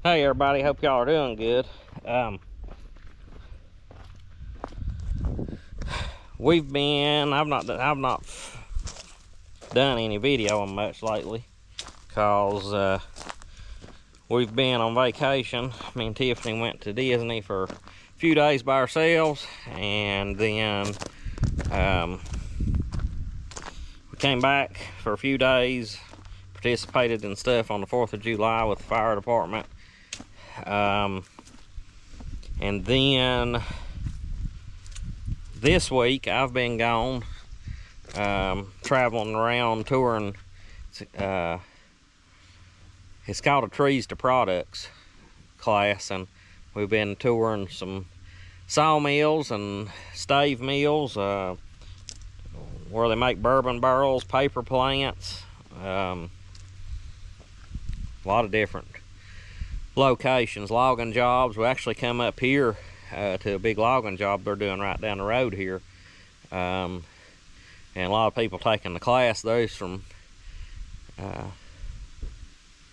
Hey everybody, hope y'all are doing good. I've not done any videoing much lately because we've been on vacation. Me and Tiffany went to Disney for a few days by ourselves, and then we came back for a few days, participated in stuff on the 4th of July with the fire department. And then this week I've been gone, traveling around touring. It's called a Trees to Products class, and we've been touring some sawmills and stave mills, where they make bourbon barrels, paper plants, a lot of different locations, logging jobs. We actually come up here to a big logging job they're doing right down the road here, and a lot of people taking the class. Those from well,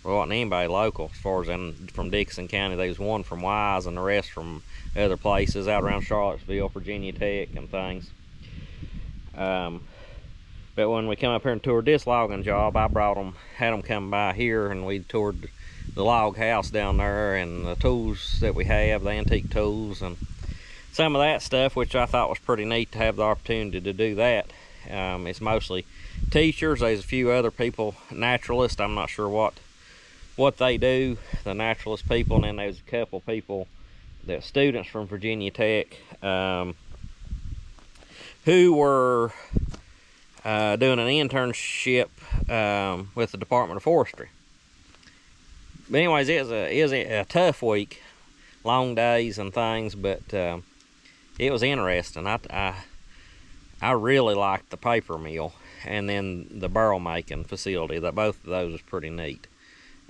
wasn't anybody local as far as from Dixon County. There was one from Wise and the rest from other places out around Charlottesville, Virginia Tech and things. But when we come up here and toured this logging job, I had them come by here, and we toured the log house down there and the tools that we have, the antique tools and some of that stuff, which I thought was pretty neat to have the opportunity to do that. It's mostly teachers. There's a few other people, naturalists. I'm not sure what they do, the naturalist people, and then there's a couple people, the students from Virginia Tech, who were doing an internship with the Department of Forestry. But anyways, it was a tough week, long days and things, but it was interesting. I really liked the paper mill and then the barrel making facility. Both of those was pretty neat.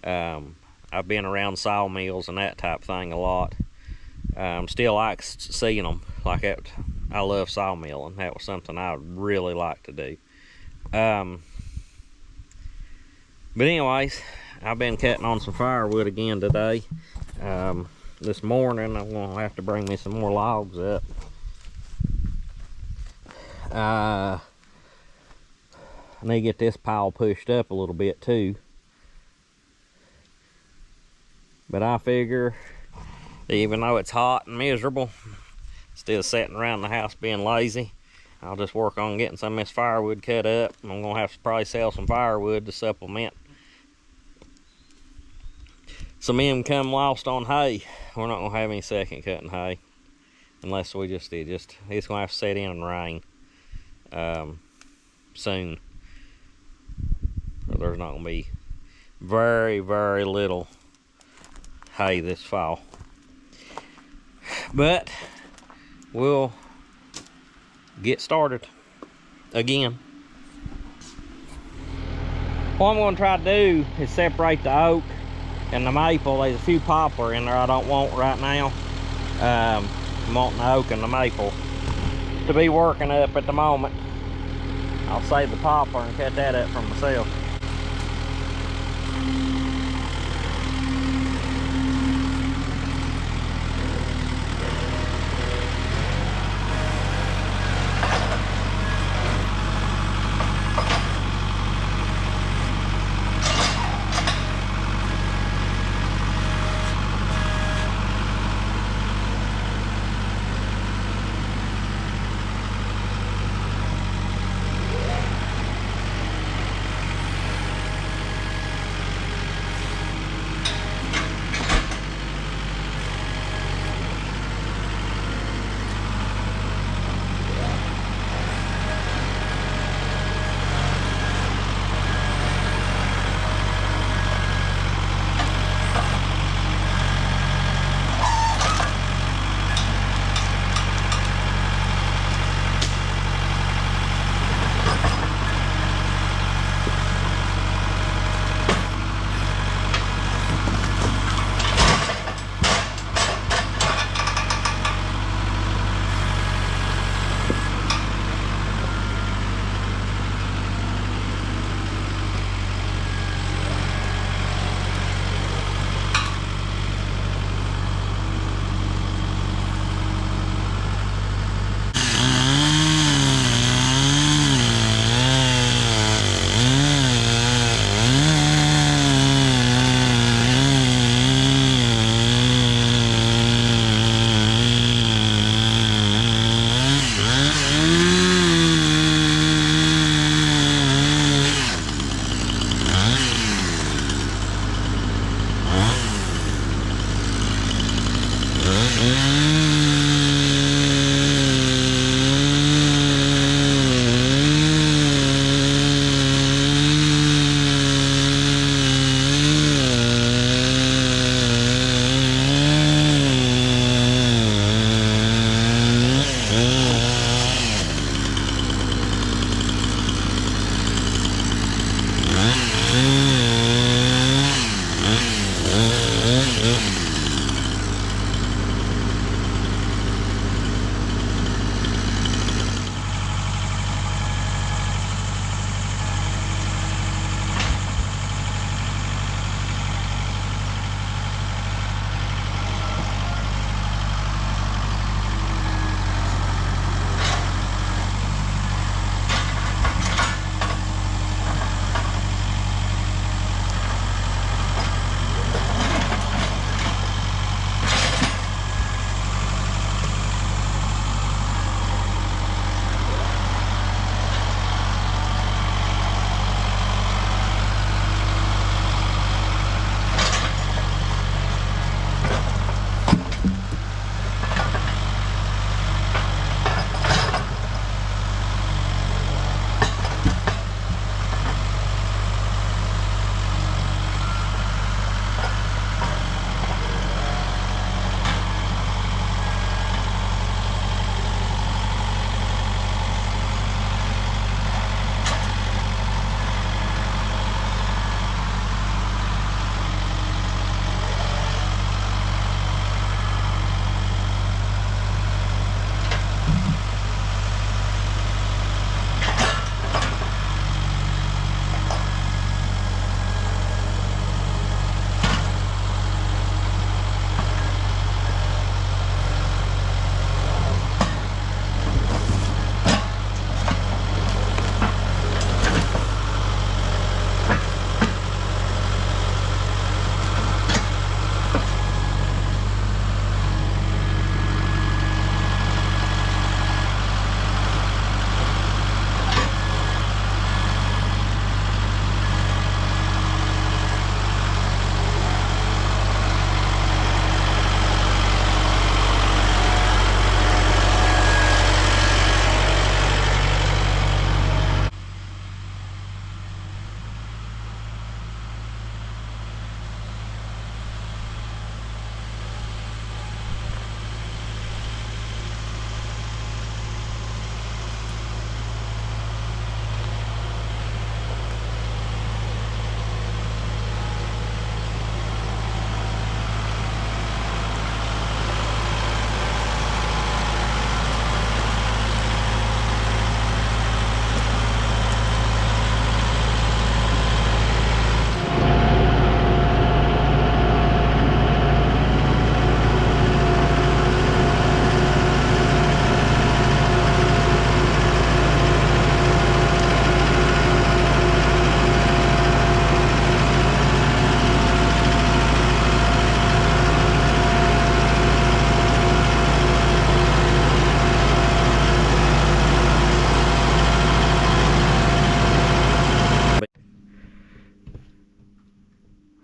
I've been around sawmills and that type of thing a lot. Still like seeing them like that. I love sawmilling. That was something I really like to do. But anyways, I've been cutting on some firewood again today. This morning I'm gonna have to bring me some more logs up. I need to get this pile pushed up a little bit too. But I figure, even though it's hot and miserable, still sitting around the house being lazy, I'll just work on getting some of this firewood cut up. I'm gonna have to probably sell some firewood to supplement some income lost on hay. We're not gonna have any second cutting hay unless we it's gonna have to set in and rain soon. So there's not gonna be very, very little hay this fall. But we'll get started again. What I'm going to try to do is separate the oak and the maple. There's a few poplar in there I don't want right now. I'm wanting the oak and the maple to be working up at the moment. I'll save the poplar and cut that up for myself.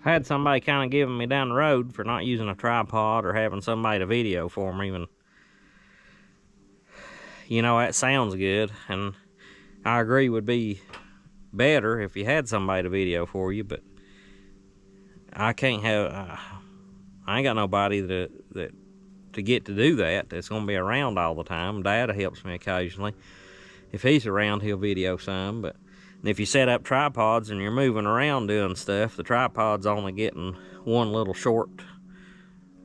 had somebody kind of giving me down the road for not using a tripod or having somebody to video for me. Even, you know, that sounds good, and I agree would be better if you had somebody to video for you, but I can't have, I ain't got nobody to get to do that that's going to be around all the time. Dad helps me occasionally. If he's around, he'll video some, but if you set up tripods and you're moving around doing stuff, the tripod's only getting one little short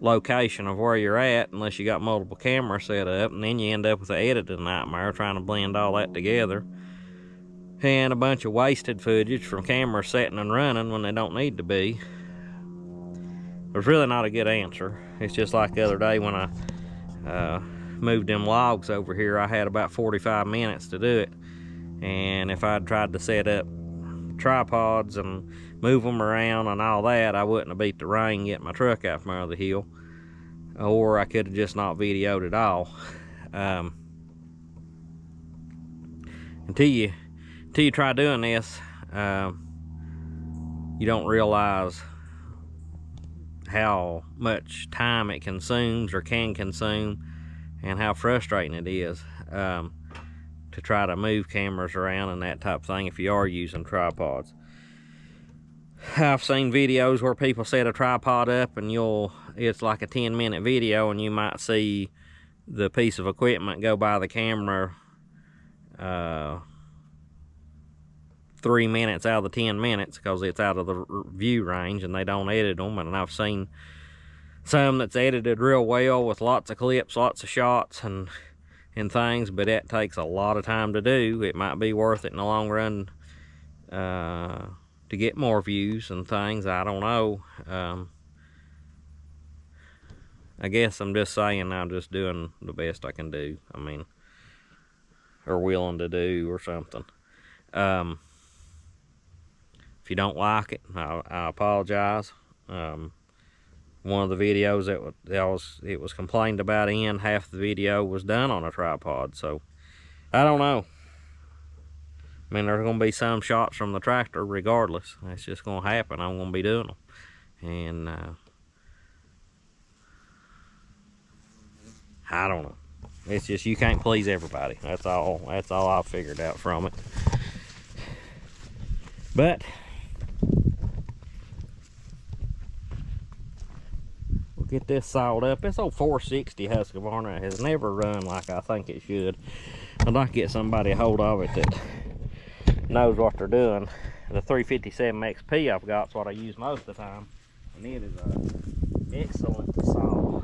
location of where you're at, unless you got multiple cameras set up, and then you end up with an editing nightmare trying to blend all that together, and a bunch of wasted footage from cameras sitting and running when they don't need to be. There's really not a good answer. It's just like the other day when I moved them logs over here. I had about 45 minutes to do it, and if I'd tried to set up tripods and move them around and all that, I wouldn't have beat the rain getting my truck out from under the hill, or I could have just not videoed at all. Until you try doing this, you don't realize how much time it consumes or can consume, and how frustrating it is to try to move cameras around and that type of thing if you are using tripods. I've seen videos where people set a tripod up and it's like a 10-minute video, and you might see the piece of equipment go by the camera 3 minutes out of the 10 minutes because it's out of the view range and they don't edit them. And I've seen some that's edited real well with lots of clips, lots of shots and things, but that takes a lot of time to do. It might be worth it in the long run to get more views and things. I don't know. I guess I'm just saying I'm just doing the best I can do. I mean, or willing to do or something. If you don't like it, I apologize. One of the videos it was complained about in, half the video was done on a tripod, so I don't know. I mean, there's going to be some shots from the tractor regardless. It's just going to happen. I'm going to be doing them. And I don't know. It's just you can't please everybody. That's all I've figured out from it. But we'll get this sawed up. This old 460 Husqvarna has never run like I think it should. I'd like to get somebody a hold of it that knows what they're doing. The 357 XP I've got is what I use most of the time, and it is an excellent saw.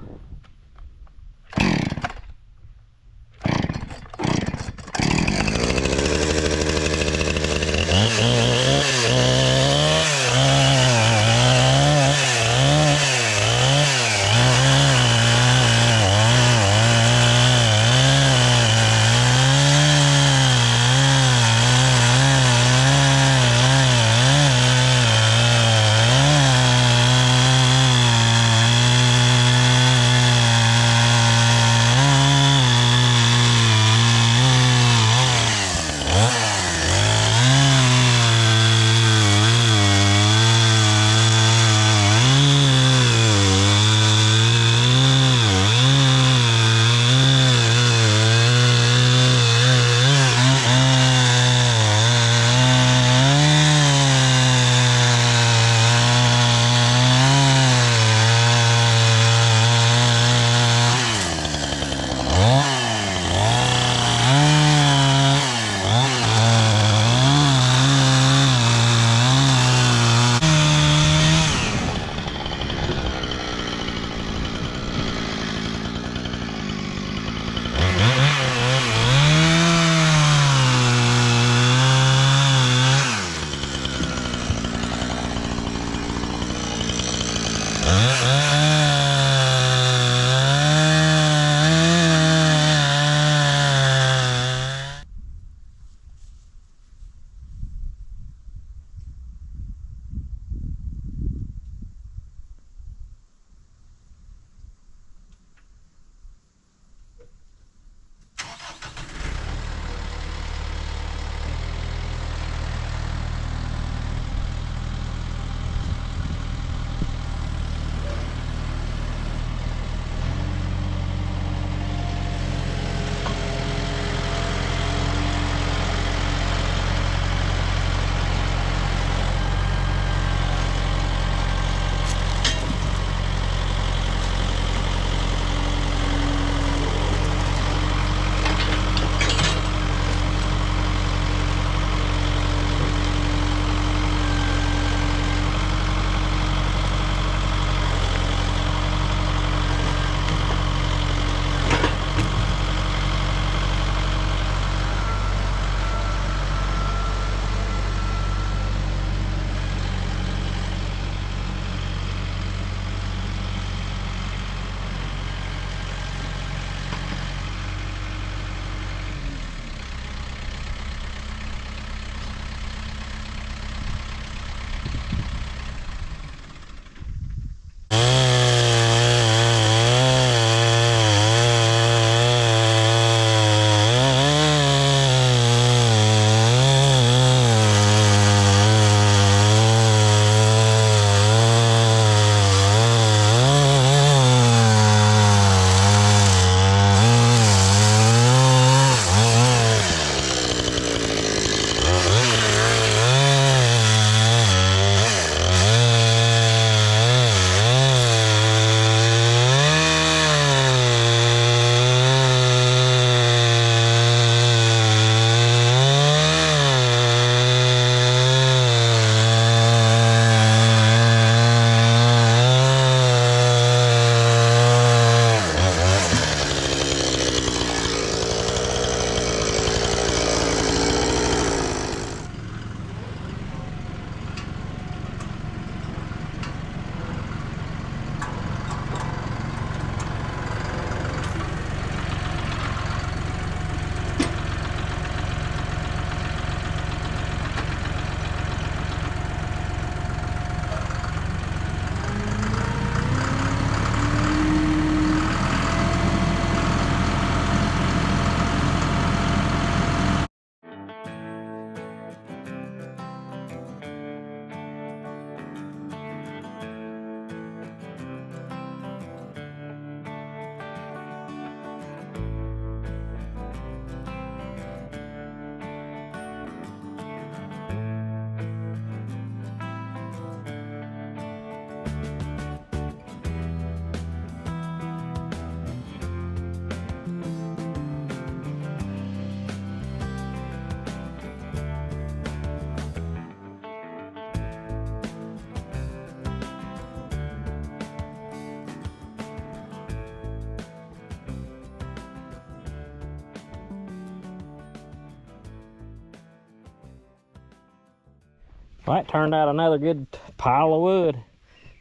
Well, that turned out another good pile of wood.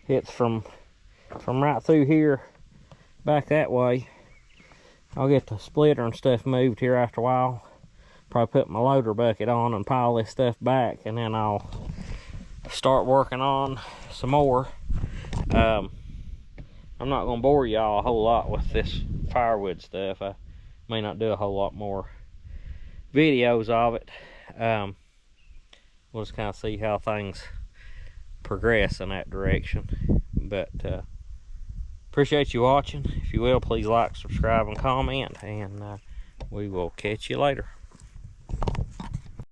It's from right through here back that way. I'll get the splitter and stuff moved here after a while. Probably put my loader bucket on and pile this stuff back, and then I'll start working on some more. I'm not gonna bore y'all a whole lot with this firewood stuff. I may not do a whole lot more videos of it. We'll just kind of see how things progress in that direction. But appreciate you watching. If you will, please like, subscribe, and comment, and we will catch you later.